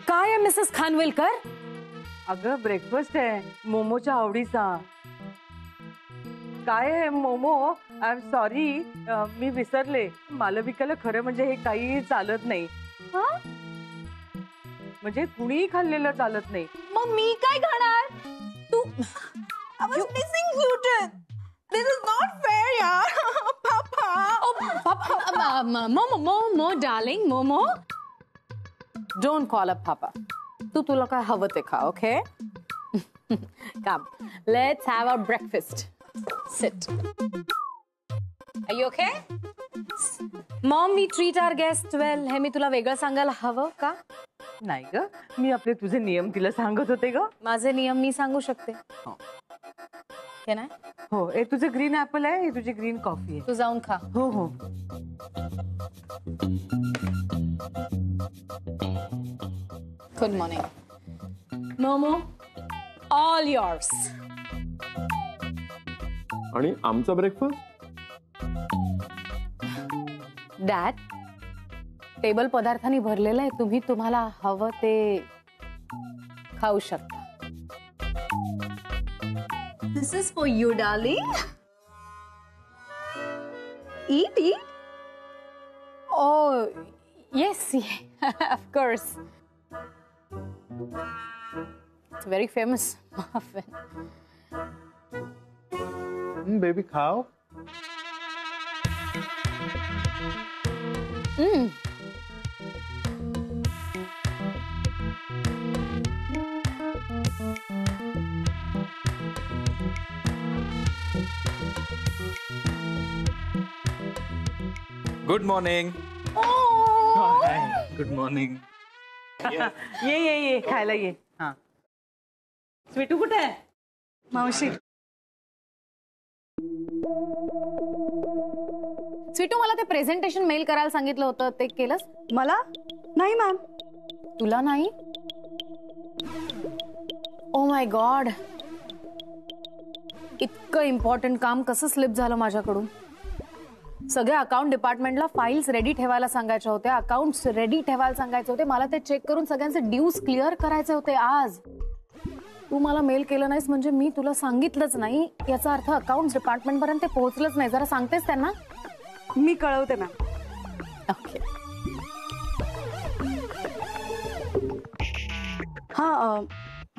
काय आहे मिसेस खानविलकर? अगं ब्रेकफास्ट आहे मोमोच्या आवडीचा. काय आहे मोमो? आय एम सॉरी, मी विसरले. मालविकाला खरं म्हणजे हे काही चालत नाही. म्हणजे कुणीही खाल्लेलं चालत नाही. मग मी काय खाणार? तू I was missing gluten. This is not fair, yaar. Papa. Momo, darling, Momo. Don't call up Papa. तुला काय हवं ते खा, okay? Come, let's have our breakfast. Sit. Are you okay? Mom, we treat our guests well. हे मी तुला वेगळं सांगायला हवं का? नाही ग, मी आपले तुझे नियम तिला सांगत होते ग. माझे नियम मी सांगू शकते. Can I? हो, हे तुझं ग्रीन ऍपल आहे, हे तुझी ग्रीन कॉफी आहे. तू जाऊन खा. हो हो. Good morning. Momo, all yours. आणि आमचा ब्रेकफास्ट? डॅड, टेबल पदार्थांनी भरलेलं आहे. तुम्ही तुम्हाला हवं ते खाऊ शकता. This is for you, darling. Eat. Oh, yes, of course. It's a very famous muffin. Baby खाओ. Good morning. Good morning. ये खायला ये. हा, स्वीटू कुठे आहे? मावशी. स्वीटू, मला ते प्रेझेंटेशन मेल करायला सांगितलं होतं, ते केलंस? मला नाही मॅम. तुला नाही? ओ माय गॉड, इतकं इम्पॉर्टंट काम कसं स्लिप झालं माझ्याकडून. सगळ्या अकाउंट डिपार्टमेंटला फाईल्स रेडी ठेवायला सांगायच्या होत्या, अकाउंट्स रेडी ठेवायला सांगायचे होते. मला ते चेक करून सगळ्यांचे ड्यूज क्लिअर करायचे होते आज. तू मला मेल केलं नाहीस म्हणजे मी तुला सांगितलंच नाही याचा अर्थ अकाउंट्स डिपार्टमेंट पर्यंत ते पोहोचलंच नाही. जरा सांगतेस त्यांना? मी कळवते मॅम. ओके.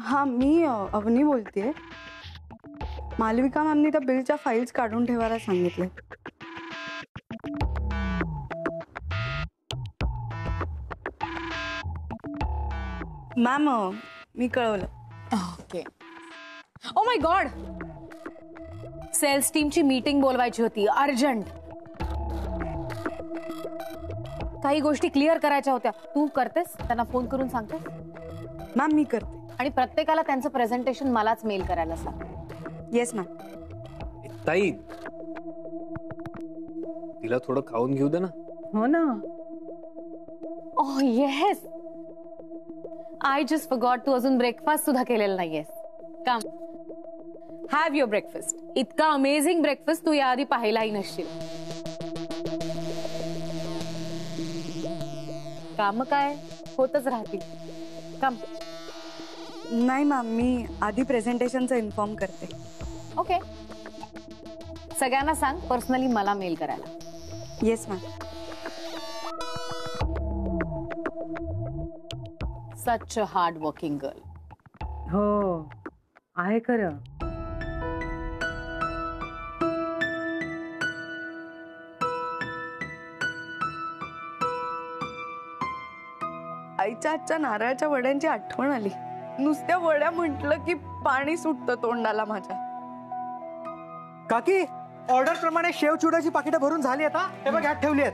हा मी अवनी बोलतेय. मालविका मॅमनी त्या बिलच्या फाईल्स काढून ठेवायला सांगितले. मॅम मी कळवलं. Okay. Oh my god, sales टीमची मीटिंग बोलवायची होती अर्जंट. काही गोष्टी क्लिअर करायच्या होत्या. तू करतेस? त्यांना फोन करून सांगतेस? मॅम मी करते. आणि प्रत्येकाला त्यांचं प्रेझेंटेशन मलाच मेल करायला सांग. Yes ma'am. ताई, तिला थोडं खाऊन घेऊ दे ना. हो ना. ओह येस, आय जस्ट फॉरगॉट, तू अजून ब्रेकफास्ट सुद्धा केलेला नाहीयेस. कम, हॅव युअर ब्रेकफास्ट. इतका अमेझिंग ब्रेकफास्ट तू याआधी पाहिलाही नसशील. काम काय होतच राहतील. कम. नाही मॅम, मी आधी प्रेझेंटेशनचं इन्फॉर्म करते. ओके. सगळ्यांना सांग पर्सनली मला मेल करायला. Yes ma'am. Such a hard working girl. हो आहे खरं. आईच्या हातच्या नारळाच्या वड्यांची आठवण आली. नुसत्या वड्या म्हटलं की पाणी सुटतं तोंडाला माझ्या. काकी, ऑर्डर प्रमाणे शेव चिवड्याची पाकिटं भरून झाली आता. हे बघ, ह्यात ठेवली आहेत.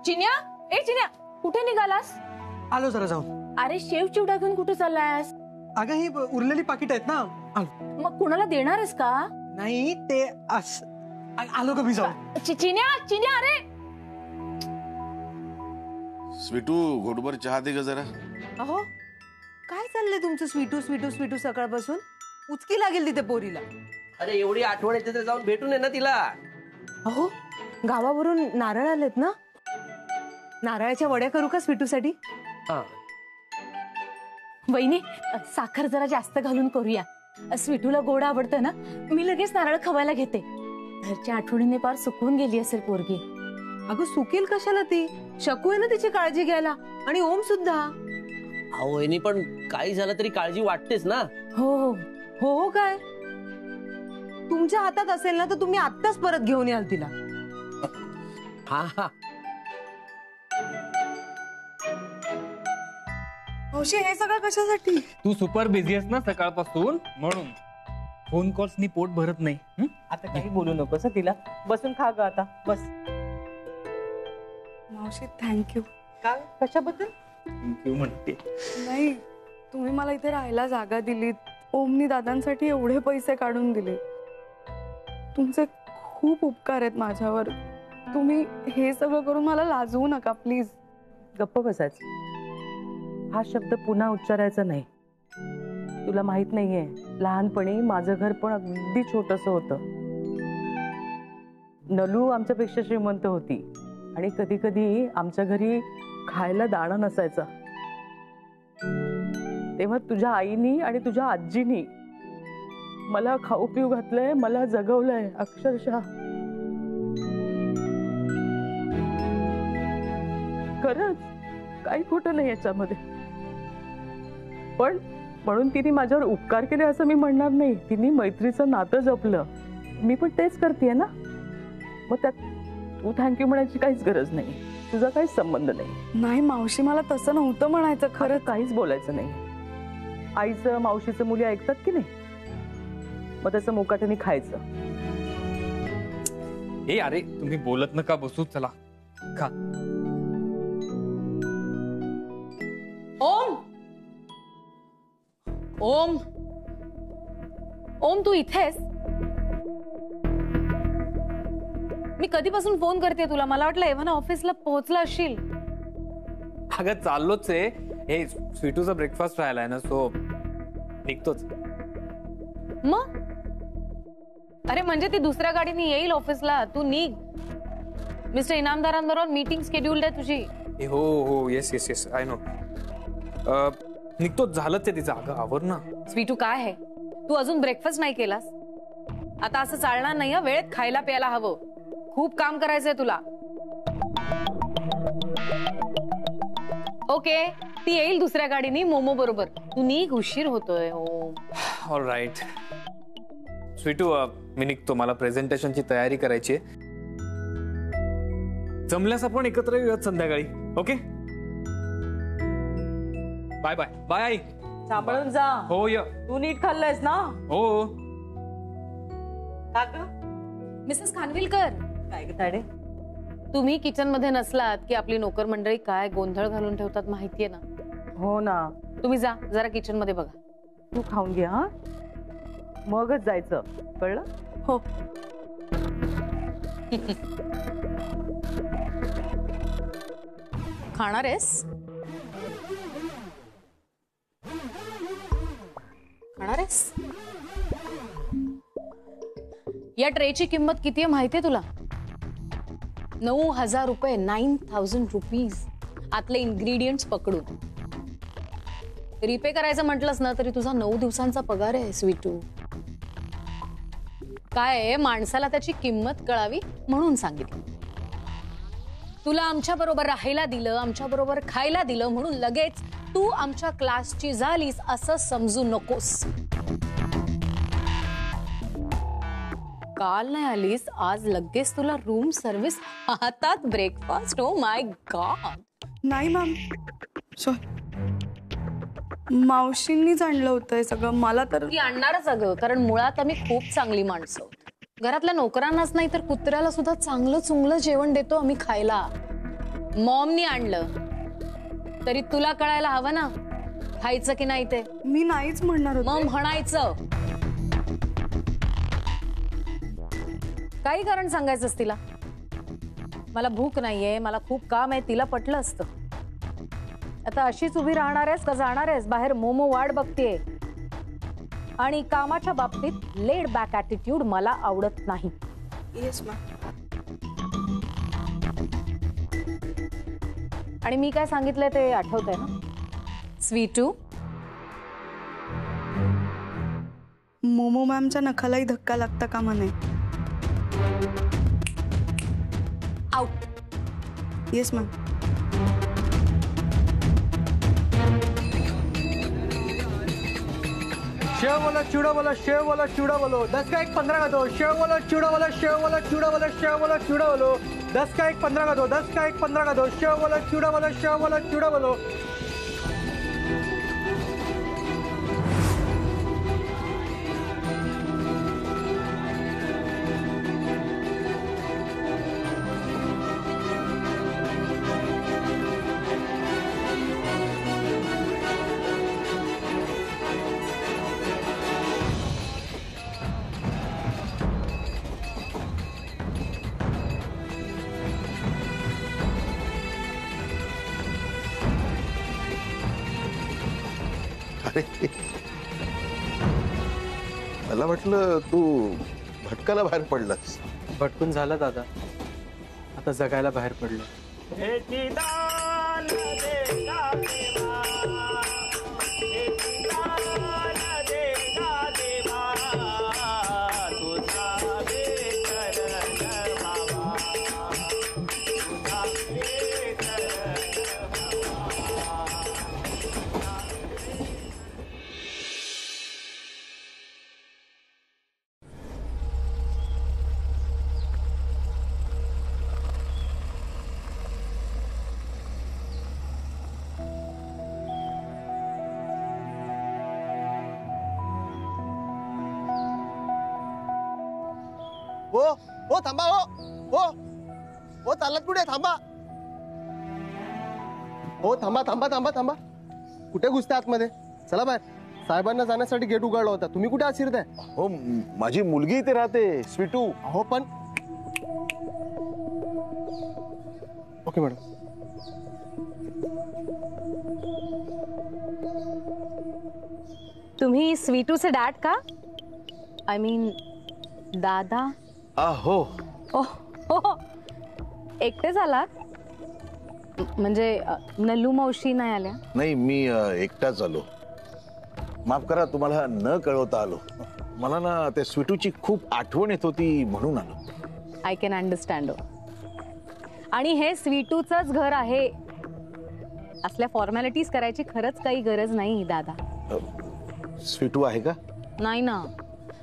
चिन्या, ए चिन्या, कुठे निघालास? आलो जरा जाऊन. अरे शेव चिवडा घेऊन कुठे चाललायस? अगं ही उरलेली पाकिट आहेत ना. आलो. मग कुणाला देणारस का? नाही ते आलो का मी जाऊन. चिन्या अरे. स्वीटू, घोटभर चहा दे ग जरा. अहो, काय चाललंय तुमचं? स्वीटू सकाळपासून उचकी लागेल तिथे पोरीला. अरे एवढी आठवण येते तर जाऊन भेटून ये ना तिला. अहो, गावावरून नारळ आलेत ना, नारळाच्या वड्या करू का स्वीटूसाठी? हा वहिनी साखर जरा जास्त घालून करूया. स्वीटूला गोड आवडतं ना, मी लगेच नारळ खवायला घेते. घरच्या आठवणीने पार सुकून गेली असेल पोरगी. अगं सुकेल कशाला ती? शकू आहे ना तिची काळजी घ्यायला, आणि ओम सुद्धा. अहो वहिनी, पण काही झालं तरी काळजी वाटतेच ना. हो हो हो हो काय तुमच्या हातात असेल ना तर तुम्ही आत्ताच परत घेऊन याल तिला. हा हा. मावशी हे सगळं कशासाठी? तू सुपर बिझी आहेस ना सकाळपासून, म्हणून फोन कॉल्सनी पोट भरत नाही. आता काही बोलू नकोस हं तिला. बसून खा ग आता, बस. मावशी थँक्यू. काय कशाबद्दल? थँक्यू म्हणते. नाही, तुम्ही मला इथे राहायला जागा दिलीत, ओमनी दादांसाठी एवढे पैसे काढून दिले. तुमचे खूप उपकार आहेत माझ्यावर. तुम्ही हे सगळं करून मला लाजवू नका प्लीज. गप्प बसायचं. हा शब्द पुन्हा उच्चारायचा नाही. तुला माहित नाहीये, लहानपणी माझं घर पण अगदी छोटस होतं. नलू आमच्यापेक्षा श्रीमंत होती, आणि कधी कधी आमच्या घरी खायला दाणं नसायचं. तेव्हा तुझ्या आईनी आणि तुझ्या आजीनी मला खाऊ पिऊ घातलंय, मला जगवलंय अक्षरशः. खरंच काही खोटं नाही याच्यामध्ये. पण म्हणून तिने माझ्यावर उपकार केले असं मी म्हणणार नाही. तिने मैत्रीचं नातं जपलं, मी पण तेच करतेय ना. मग त्यात तू थँक्यू म्हणायची काहीच गरज नाही. तुझा काहीच संबंध नाही. नाही मावशी, मला तसं नव्हतं म्हणायचं. खरं काहीच बोलायचं नाही. आईचं मावशीचं मुली ऐकतात की नाही, मग त्याचं मुकाट्याने खायचं. ए अरे तुम्ही बोलत नका बसू, चला खा. ओम ओम ओम, तू इथेस? मी कधीपासून फोन करते तुला. मला वाटलं एव्हन ऑफिसला पोहोचला असशील. अगं चाललोच आहे. हे स्वीटूचा ब्रेकफास्ट राहिलाय ना, सो निघतोच. मग अरे म्हणजे ती दुसऱ्या गाडीने येईल ऑफिसला, तू निघ. मिस्टर इनामदारांबरोबर मीटिंग शेड्यूल्ड आहे तुझी. हो हो yes yes yes I know. निघतोच, झालंच आहे तिचं. अगं आवर ना. स्वीटू काय आहे, तू अजून ब्रेकफास्ट नाही केलास? आता असं चालणार नाही. वेळेत खायला प्यायला हवं. खूप काम करायचंय तुला. ओके, ती येईल दुसऱ्या गाडीने मोमो बरोबर. तू निघ, उशीर होतोय. ऑल राईट स्वीटू, मी निघतो. मला प्रेझेंटेशनची तयारी करायची आहे. जमल्यास आपण एकत्र येऊयात संध्याकाळी. Okay bye bye. बाय आई. सांभाळून जा. हो य. तू नीट खाल्लंयस ना? हो. मिसेस खानविलकर, काय ग ताडे? तुम्ही किचन मध्ये नसलात की आपली नोकर मंडळी काय गोंधळ घालून ठेवतात माहितीये ना. हो ना. तुम्ही जा जरा किचन मध्ये बघा. तू खाऊन घे हा, मगच जायचं, कळलं? हो. खाणार आहेस? खाणार आहेस? या ट्रेची किंमत किती आहे माहितीये तुला? 9,000 रुपये. 9,000 रुपीज. आतले इन्ग्रेडियंट्स पकडून. रिपे करायचं म्हटलंस ना तरी तुझा 9 दिवसांचा पगार आहे स्वीटू. काय आहे, माणसाला त्याची किंमत कळावी म्हणून सांगितलं. तुला आमच्या बरोबर राहायला दिलं, आमच्या बरोबर खायला दिलं म्हणून लगेच तू आमच्या क्लासची झालीस असं समजू नकोस. काल नाही आलीस, आज लगेच तुला रूम सर्व्हिस, हातात ब्रेकफास्ट. O my God. नाही मॅम, मावशींनीच आणलं होतं हे सगळं. मला तर ती आणणारच अगं, कारण मुळात आम्ही खूप चांगली माणसं आहोत. घरातल्या नोकरांनाच नाही तर कुत्र्याला सुद्धा चांगलं चुंगलं जेवण देतो आम्ही खायला. मॉमनी आणलं तरी तुला कळायला हवं ना खायचं की नाही ते. मी नाहीच म्हणणार होते. मग म्हणायचं. काही कारण सांगायचंच तिला. मला भूक नाहीये, मला खूप काम आहे, तिला पटलं असतं. आता अशीच उभी राहणार आहेस का जाणार आहेस? बाहेर मोमो वाट बघतेय. आणि कामाच्या बाबतीत लेड बॅक ॲटिट्यूड मला आवडत नाही. Yes ma'am. आणि मी काय सांगितलंय ते आठवतंय ना? स्वीटू, मोमो मॅमच्या नखालाही धक्का लागता कामा नये. आउट. Yes ma'am. शेव वाला चूड़ा वाला शेव वाला चूड़ा वालो 10 का 1 15 का दो. शेव वाला चूड़ा वाला शेव वाला चूड़ा वाला शेव वाला चूड़ा वालो 10 का 1 15 का दो. 10 का 1 15 का दो. शेव वाला चूड़ा वाला शेव वाला चूड़ा वालो. अरे मला वाटलं तू भटकाला बाहेर पडलास. भटकून झालं दादा, आता जगायला बाहेर पडलो. ओ थांबा. ओ चाललात कुठे? थांबा. हो थांबा थांबा थांबा थांबा. कुठे घुसते आतमध्ये? चला बाहेर. साहेबांना जाण्यासाठी गेट उघडला होता. तुम्ही कुठे आत शिरताय? हो माझी मुलगी इथे राहते स्वीटू. हो पण ओके मॅडम. तुम्ही स्वीटूचे डॅड का? आय मीन दादा. हो हो. एकटेच आलात? म्हणजे नल्लू मावशी नाही आल्या? नाही मी एकटाच आलो. माफ करा तुम्हाला न कळवता आलो. मला ना त्या स्वीटूची खूप आठवण येत होती म्हणून आलो. I can understand. आणि हे स्वीटूचंच घर आहे. असल्या फॉर्मॅलिटीज करायची खरंच काही गरज नाही दादा. स्वीटू आहे का? नाही ना.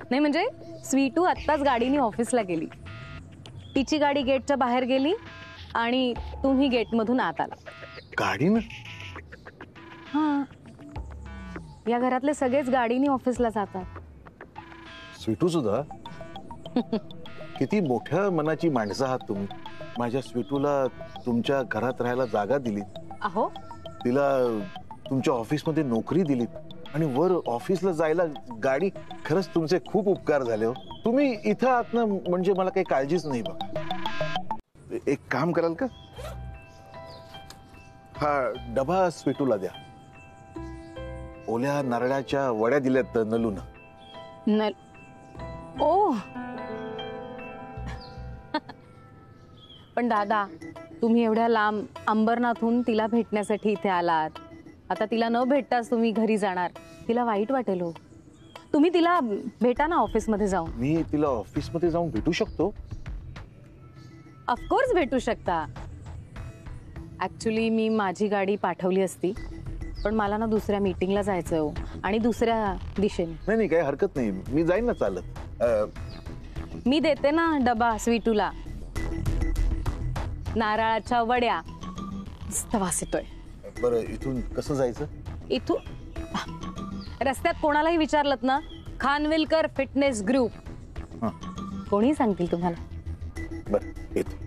नाही म्हणजे स्वीटू आत्ताच गाडीने ऑफिसला गेली. तिची गाडी गेटच्या बाहेर गेली आणि तुम्ही गेटमधून आत आला. गाडीनं? हा. या घरातले सगळेच गाडीने ऑफिसला जातात. स्वीटू सुद्धा? किती मोठ्या मनाची माणसं आहात तुम्ही. माझ्या स्वीटूला तुमच्या घरात राहायला जागा दिलीत. अहो, तिला तुमच्या ऑफिसमध्ये नोकरी दिलीत आणि वर ऑफिसला जायला गाडी. खरंच तुमचे खूप उपकार झाले हो. तुम्ही इथं आहात ना म्हणजे मला काही काळजीच नाही. बघा एक काम कराल का? हा डबा स्वीटूला द्या. ओल्या नारळाच्या वड्या दिल्यात नलून. ओ पण दादा, तुम्ही एवढ्या लांब अंबरनाथहून तिला भेटण्यासाठी इथे आलात. आता तिला न भेटताच तुम्ही घरी जाणार. तिला वाईट वाटेल हो. तुम्ही तिला भेटा ना ऑफिसमध्ये जाऊन. मी तिला ऑफिसमध्ये जाऊन भेटू शकतो? ऑफकोर्स भेटू शकता. ऍक्च्युली मी माझी गाडी पाठवली असती, पण मला ना दुसऱ्या मीटिंगला जायचं हो आणि दुसऱ्या दिशेने. नाही काही हरकत नाही. मी जाईन ना चालत. मी देते ना डबा स्वीटूला. नारळाच्या वड्या. मस्त वास येतोय. बरं इथून कसं जायचं? इथून रस्त्यात कोणालाही विचारलत ना खानविलकर फिटनेस ग्रुप, कोणी सांगतील तुम्हाला. बरं येतो.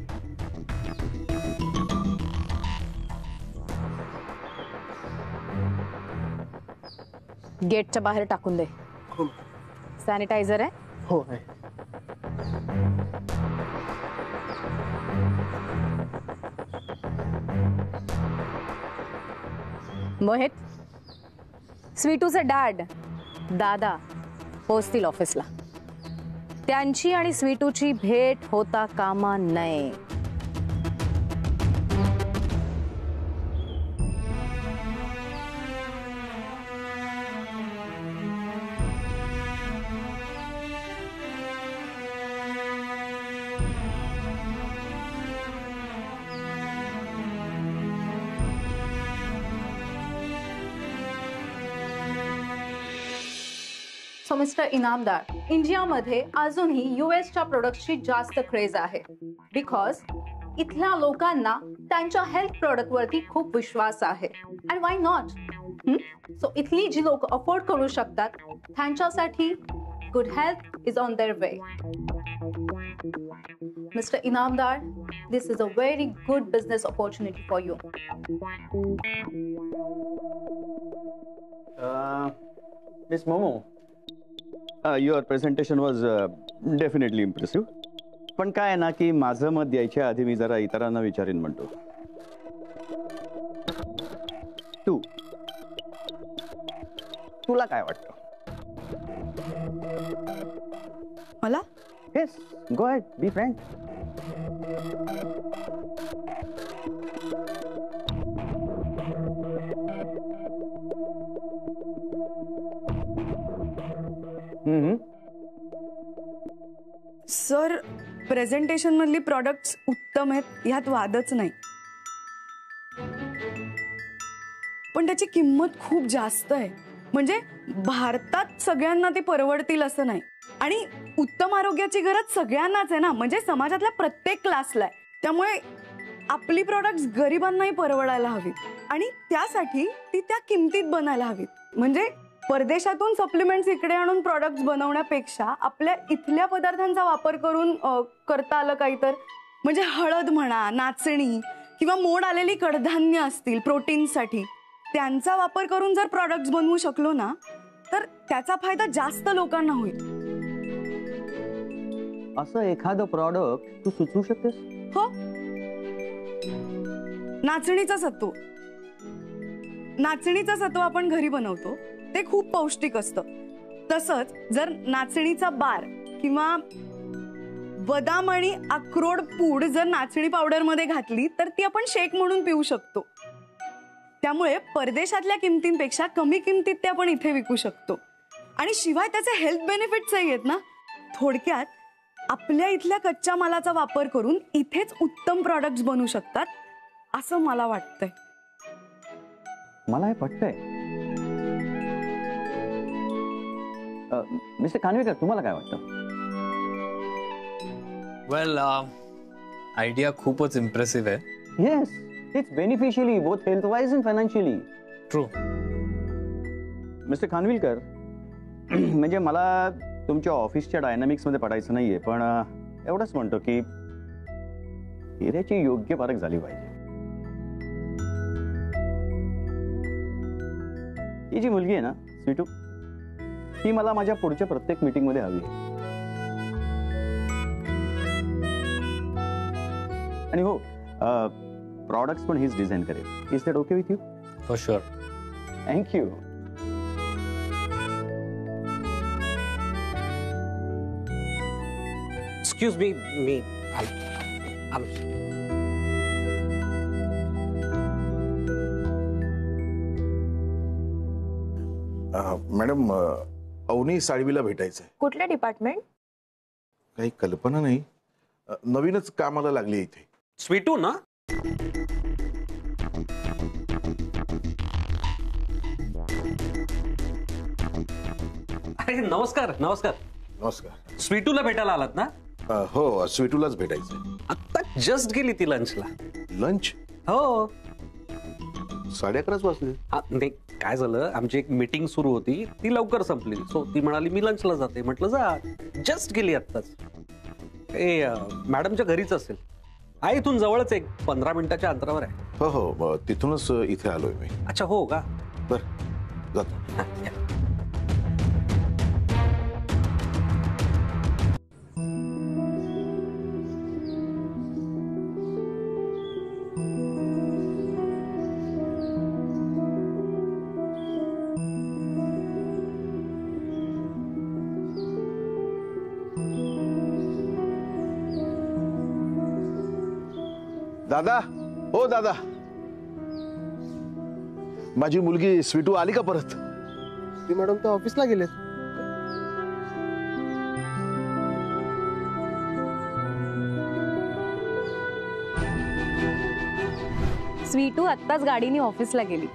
गेटच्या बाहेर टाकून दे. सॅनिटायझर आहे? हो आहे. मोहित, स्वीटूचे डॅड दादा पोहोचतील ऑफिसला. त्यांची आणि स्वीटूची भेट होता कामा नये. सो मिस्टर इनामदार, इंडियामध्ये अजूनही यूएसच्या प्रोडक्ट्सची जास्त क्रेज आहे बिकॉज इथल्या लोकांना त्यांच्या हेल्थ प्रोडक्ट वरती खूप विश्वास आहे. And why not? सो इथली जी लोक अफोर्ड करू शकतात त्यांच्यासाठी good health is on their way. Mister Inamdar, this is a very good business opportunity for you. Miss Momo, your presentation was definitely impressive. पण काय आहे ना की माझं मत द्यायच्या आधी मी जरा इतरांना विचारीन म्हणतो. तुला काय वाटतं? मला yes, go ahead, be frank. Sir, presentation मधली प्रॉडक्ट्स उत्तम आहेत, ह्यात वादच नाही. पण त्याची किंमत खूप जास्त आहे. म्हणजे भारतात सगळ्यांना ते परवडतील असं नाही. आणि उत्तम आरोग्याची गरज सगळ्यांनाच आहे ना, म्हणजे समाजातल्या प्रत्येक क्लासला आहे. त्यामुळे आपली प्रॉडक्ट्स गरिबांनाही परवडायला हवीत आणि त्यासाठी ती त्या किमतीत बनायला हवीत. म्हणजे परदेशातून सप्लिमेंट्स इकडे आणून प्रॉडक्ट्स बनवण्यापेक्षा आपल्या इथल्या पदार्थांचा वापर करून करता आलं काही तर. म्हणजे हळद म्हणा, नाचणी किंवा मोड आलेली कडधान्य असतील प्रोटीनसाठी, त्यांचा वापर करून जर प्रॉडक्ट्स बनवू शकलो ना तर त्याचा फायदा जास्त लोकांना होईल. असं एखादं प्रॉडक्ट तू सुचवू शकतेस? हो, नाचणीचं सत्व. नाचणीचं सत्व आपण घरी बनवतो, ते खूप पौष्टिक असतं. तसंच जर नाचणीचा बार किंवा बदाम आणि अक्रोड पूड जर नाचणी पावडर मध्ये घातली तर ती आपण शेक म्हणून पिऊ शकतो. त्यामुळे परदेशातल्या किमतींपेक्षा कमी किमतीत ते आपण इथे विकू शकतो. आणि शिवाय त्याचे हेल्थ बेनिफिट्स आहेत ना. थोडक्यात आपल्या इथल्या कच्च्या मालाचा वापर करून इथेच उत्तम प्रॉडक्ट्स बनवू शकतात असं मला वाटतंय. मला हे पटतंय. मिस्टर खानविलकर, तुम्हाला काय वाटतं? वेल, आयडिया खूपच इम्प्रेसिव्ह आहे. Yes, it's beneficially both health wise and financially. True. Mister Khanwilkar, म्हणजे मला तुमच्या ऑफिसच्या डायनामिक्स मध्ये पडायचं नाहीये, पण एवढंच म्हणतो की हिऱ्याची योग्य पारख झाली पाहिजे. ही जी मुलगी आहे ना स्वीटू, ही मला माझ्या पुढच्या प्रत्येक मीटिंग मध्ये हवी आहे. आणि हो, प्रॉडक्ट्स पण हीच डिझाईन करेल. Is that okay with you? For sure. Thank you. Excuse me, madam, Avani साळवीला भेटायचंय. कुठल्या डिपार्टमेंट? काही कल्पना नाही, नवीनच कामाला लागली इथे. स्वीटू ना? अरे नमस्कार. नमस्कार. नमस्कार. स्वीटूला भेटायला आलात ना? हो, स्वीटूलाच भेटायचंय. आता जस्ट गेली ती लंचला. लंच? हो, 11:30 वाजले. नाही, काय झालं, आमची एक मीटिंग सुरू होती, ती लवकर संपली. सो ती म्हणाली मी लंचला जाते. म्हटलं जा. जस्ट गेली आत्ताच. मॅडमच्या घरीच असेल. आहे, इथून जवळच, एक 15 मिनिटाच्या अंतरावर आहे. हो हो, तिथूनच इथे आलोय मी. अच्छा, हो का? बरं, जातो. दादा, हो दादा, माझी मुलगी स्वीटू आली का परत? ती मॅडम तर ऑफिसला गेलेत. स्वीटू आत्ताच गाडीने ऑफिसला गेली.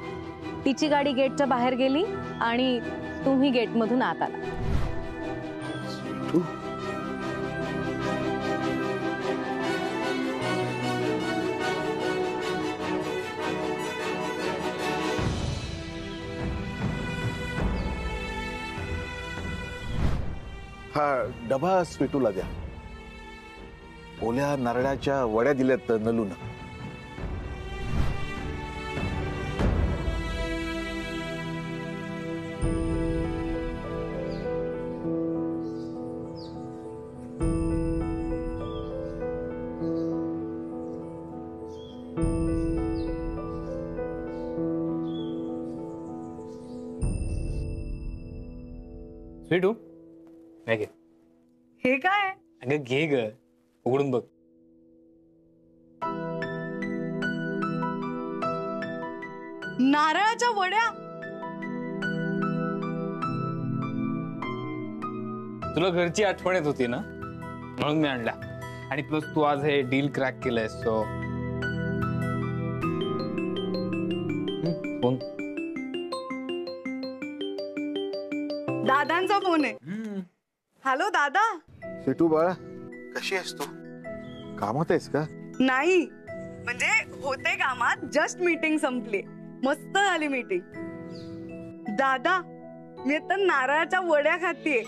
तिची गाडी गेटच्या बाहेर गेली आणि तुम्ही गेटमधून आत आला. हा डबा स्वीटूला द्या. ओल्या नारळाच्या वड्या दिल्यात नलून. स्वीटू घे. हे काय अगं घे ग, उघडून बघ. नारळाच्या वड्या. तुला घरची आठवण येत होती ना, म्हणून मी आणला. आणि प्लस तू आज हे डील क्रॅक केलंय, सो फोन. दादांचा फोन आहे. हॅलो दादा. स्वीटू बाळा, कशी आहेस तू? कामात आहेस का? नाही म्हणजे होते कामात, जस्ट मीटिंग संपली. मस्त झाली मीटिंग. दादा मी आता नारळाच्या वड्या खातीये.